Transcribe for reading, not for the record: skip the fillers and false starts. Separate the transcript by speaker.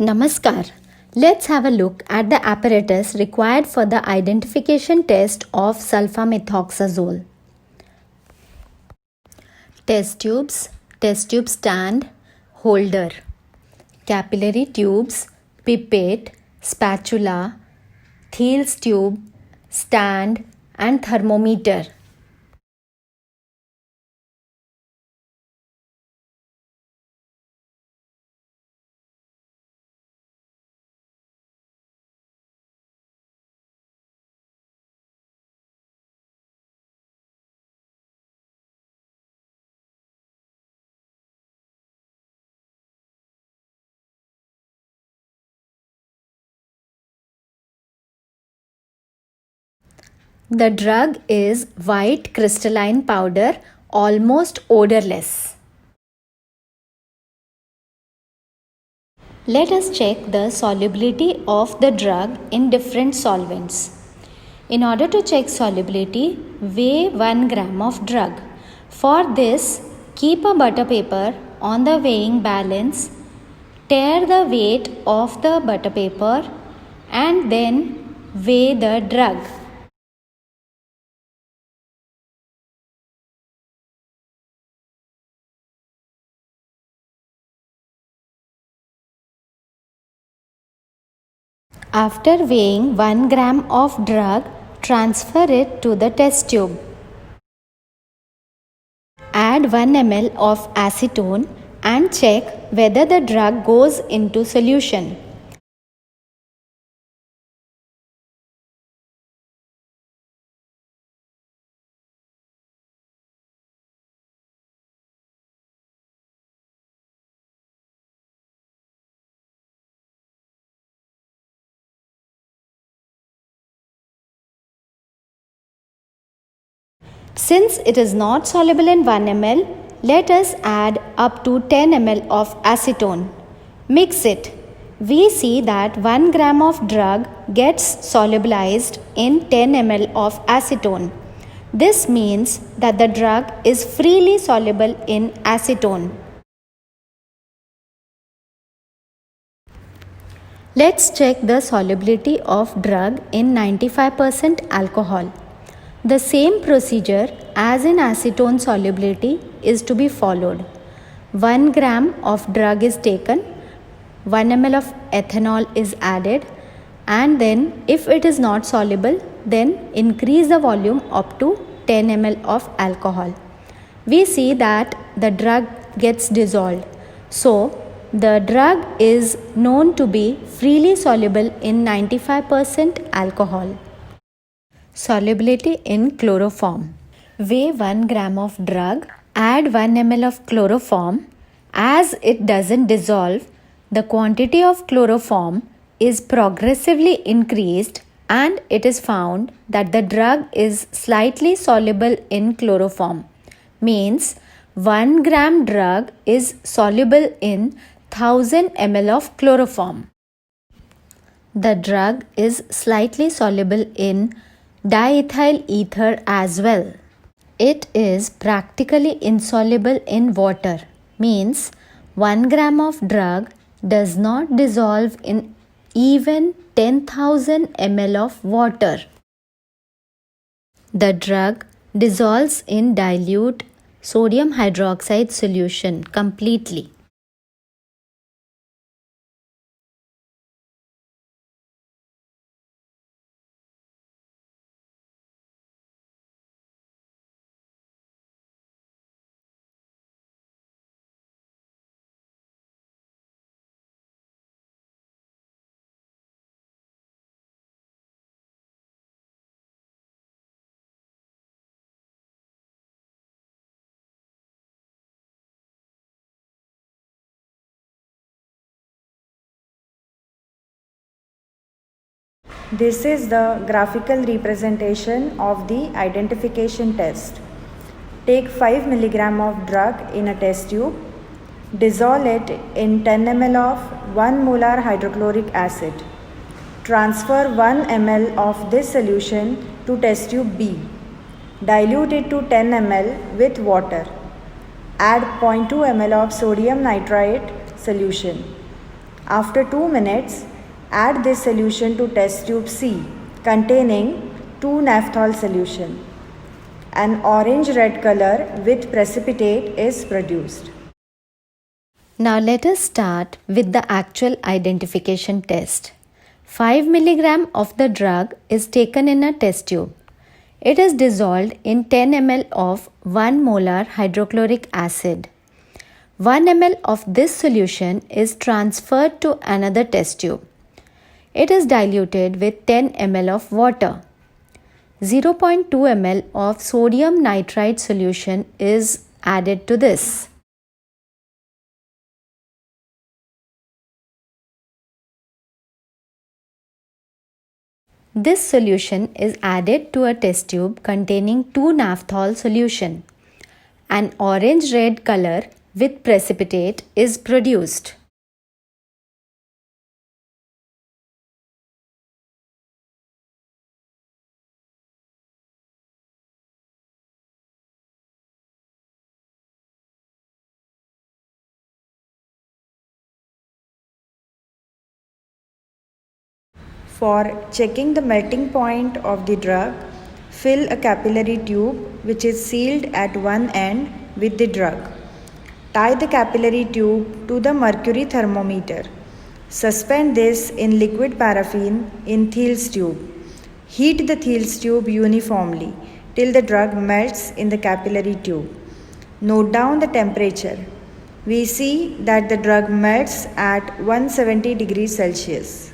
Speaker 1: Namaskar. Let's have a look at the apparatus required for the identification test of sulfamethoxazole. Test tube stand, holder, capillary tubes, pipette, spatula, Thiel's tube, stand and thermometer. The drug is white crystalline powder, almost odorless. Let us check the solubility of the drug in different solvents. In order to check solubility, weigh 1 gram of drug. For this, keep a butter paper on the weighing balance, tear the weight of the butter paper and then weigh the drug. After weighing 1 gram of drug, transfer it to the test tube. Add 1 ml of acetone and check whether the drug goes into solution. Since it is not soluble in 1 ml, let us add up to 10 ml of acetone. Mix it. We see that 1 gram of drug gets solubilized in 10 ml of acetone. This means that the drug is freely soluble in acetone. Let's check the solubility of drug in 95% alcohol. The same procedure as in acetone solubility is to be followed. 1 gram of drug is taken, 1 ml of ethanol is added, and then if it is not soluble, then increase the volume up to 10 ml of alcohol. We see that the drug gets dissolved. So, the drug is known to be freely soluble in 95% alcohol. Solubility in chloroform. Weigh 1 gram of drug, add 1 ml of chloroform. As it doesn't dissolve, the quantity of chloroform is progressively increased and it is found that the drug is slightly soluble in chloroform. Means 1 gram drug is soluble in 1000 ml of chloroform. The drug is slightly soluble in diethyl ether as well. It is practically insoluble in water, means 1 gram of drug does not dissolve in even 10,000 ml of water. The drug dissolves in dilute sodium hydroxide solution completely.
Speaker 2: This is the graphical representation of the identification test. Take 5 mg of drug in a test tube. Dissolve it in 10 ml of 1 molar hydrochloric acid. Transfer 1 ml of this solution to test tube B. Dilute it to 10 ml with water. Add 0.2 ml of sodium nitrite solution. After 2 minutes, add this solution to test tube C containing 2 naphthol solution. An orange-red color with precipitate is produced.
Speaker 1: Now let us start with the actual identification test. 5 mg of the drug is taken in a test tube. It is dissolved in 10 ml of 1 molar hydrochloric acid. 1 ml of this solution is transferred to another test tube. It is diluted with 10 ml of water. 0.2 ml of sodium nitrite solution is added to this. This solution is added to a test tube containing 2 naphthol solution. An orange-red color with precipitate is produced.
Speaker 2: For checking the melting point of the drug, fill a capillary tube which is sealed at one end with the drug. Tie the capillary tube to the mercury thermometer. Suspend this in liquid paraffin in Thiel's tube. Heat the Thiel's tube uniformly till the drug melts in the capillary tube. Note down the temperature. We see that the drug melts at 170 degrees Celsius.